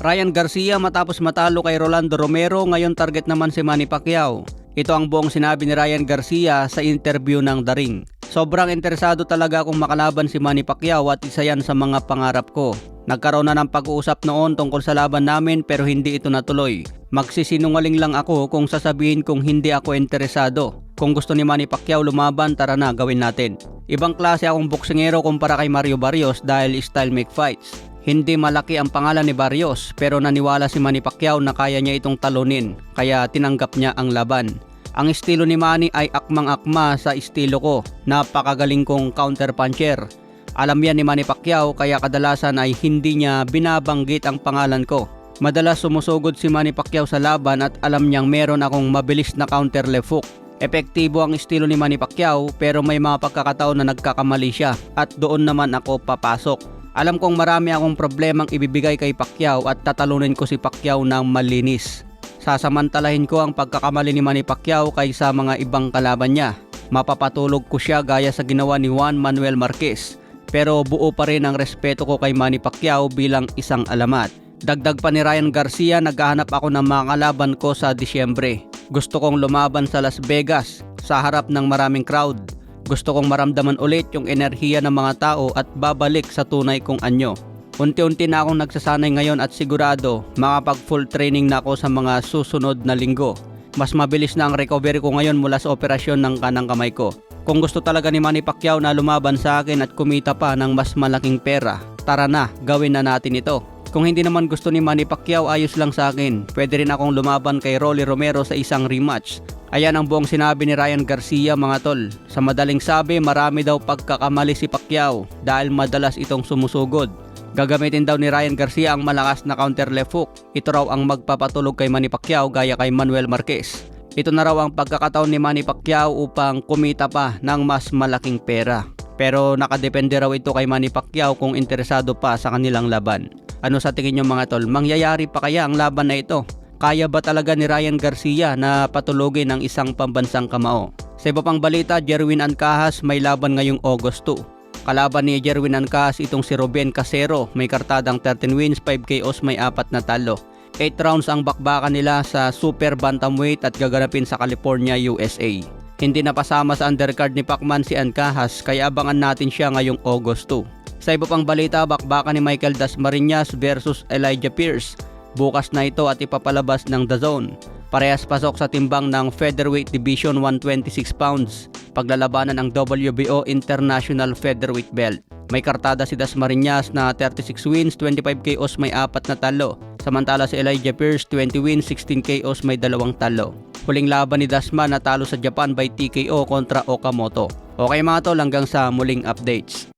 Ryan Garcia matapos matalo kay Rolando Romero, ngayon target naman si Manny Pacquiao. Ito ang buong sinabi ni Ryan Garcia sa interview ng The Ring. Sobrang interesado talaga akong makalaban si Manny Pacquiao at isa yan sa mga pangarap ko. Nagkaroon na ng pag-uusap noon tungkol sa laban namin pero hindi ito natuloy. Magsisinungaling lang ako kung sasabihin kong hindi ako interesado. Kung gusto ni Manny Pacquiao lumaban, tara na, gawin natin. Ibang klase akong boksingero kumpara kay Mario Barrios dahil style make fights. Hindi malaki ang pangalan ni Barrios pero naniwala si Manny Pacquiao na kaya niya itong talunin kaya tinanggap niya ang laban. Ang estilo ni Manny ay akmang-akma sa estilo ko. Napakagaling kong counter puncher. Alam yan ni Manny Pacquiao kaya kadalasan ay hindi niya binabanggit ang pangalan ko. Madalas sumusugod si Manny Pacquiao sa laban at alam niyang meron akong mabilis na counter left hook. Epektibo ang estilo ni Manny Pacquiao pero may mga pagkakataon na nagkakamali siya at doon naman ako papasok. Alam kong marami akong problemang ibibigay kay Pacquiao at tatalunin ko si Pacquiao ng malinis. Sasamantalahin ko ang pagkakamali ni Manny Pacquiao kaysa mga ibang kalaban niya. Mapapatulog ko siya gaya sa ginawa ni Juan Manuel Marquez. Pero buo pa rin ang respeto ko kay Manny Pacquiao bilang isang alamat. Dagdag pa ni Ryan Garcia, naghahanap ako ng mga kalaban ko sa Disyembre. Gusto kong lumaban sa Las Vegas sa harap ng maraming crowd. Gusto kong maramdaman ulit yung enerhiya ng mga tao at babalik sa tunay kong anyo. Unti-unti na akong nagsasanay ngayon at sigurado makapag full training na ako sa mga susunod na linggo. Mas mabilis na ang recovery ko ngayon mula sa operasyon ng kanang kamay ko. Kung gusto talaga ni Manny Pacquiao na lumaban sa akin at kumita pa ng mas malaking pera, tara na, gawin na natin ito. Kung hindi naman gusto ni Manny Pacquiao, ayos lang sa akin. Pwede rin akong lumaban kay Rolly Romero sa isang rematch. Ayan ang buong sinabi ni Ryan Garcia mga tol. Sa madaling sabi, marami daw pagkakamali si Pacquiao dahil madalas itong sumusugod. Gagamitin daw ni Ryan Garcia ang malakas na counter left hook. Ito raw ang magpapatulog kay Manny Pacquiao gaya kay Manuel Marquez. Ito na raw ang pagkakataon ni Manny Pacquiao upang kumita pa ng mas malaking pera. Pero nakadepende raw ito kay Manny Pacquiao kung interesado pa sa kanilang laban. Ano sa tingin nyo mga tol? Mangyayari pa kaya ang laban na ito? Kaya ba talaga ni Ryan Garcia na patulogin ng isang pambansang kamao? Sa iba pang balita, Jerwin Ancajas may laban ngayong August 2. Kalaban ni Jerwin Ancajas itong si Ruben Casero, may kartadang 13 wins, 5 KOs, may 4 na talo. 8 rounds ang bakbakan nila sa super bantamweight at gaganapin sa California, USA. Hindi na pasama sa undercard ni Pacman si Ancajas kaya abangan natin siya ngayong August 2. Sa iba pang balita, bakbakan ni Michael Dasmariñas versus Elijah Pierce. Bukas na ito at ipapalabas ng The Zone. Parehas pasok sa timbang ng Featherweight Division 126 pounds. Paglalabanan ng WBO International Featherweight Belt. May kartada si Dasmariñas na 36 wins, 25 KOs, may 4 na talo. Samantala si Elijah Pierce 20 wins, 16 KOs, may 2 talo. Huling laban ni Dasma natalo sa Japan by TKO kontra Okamoto. Okay mga tol, hanggang sa muling updates.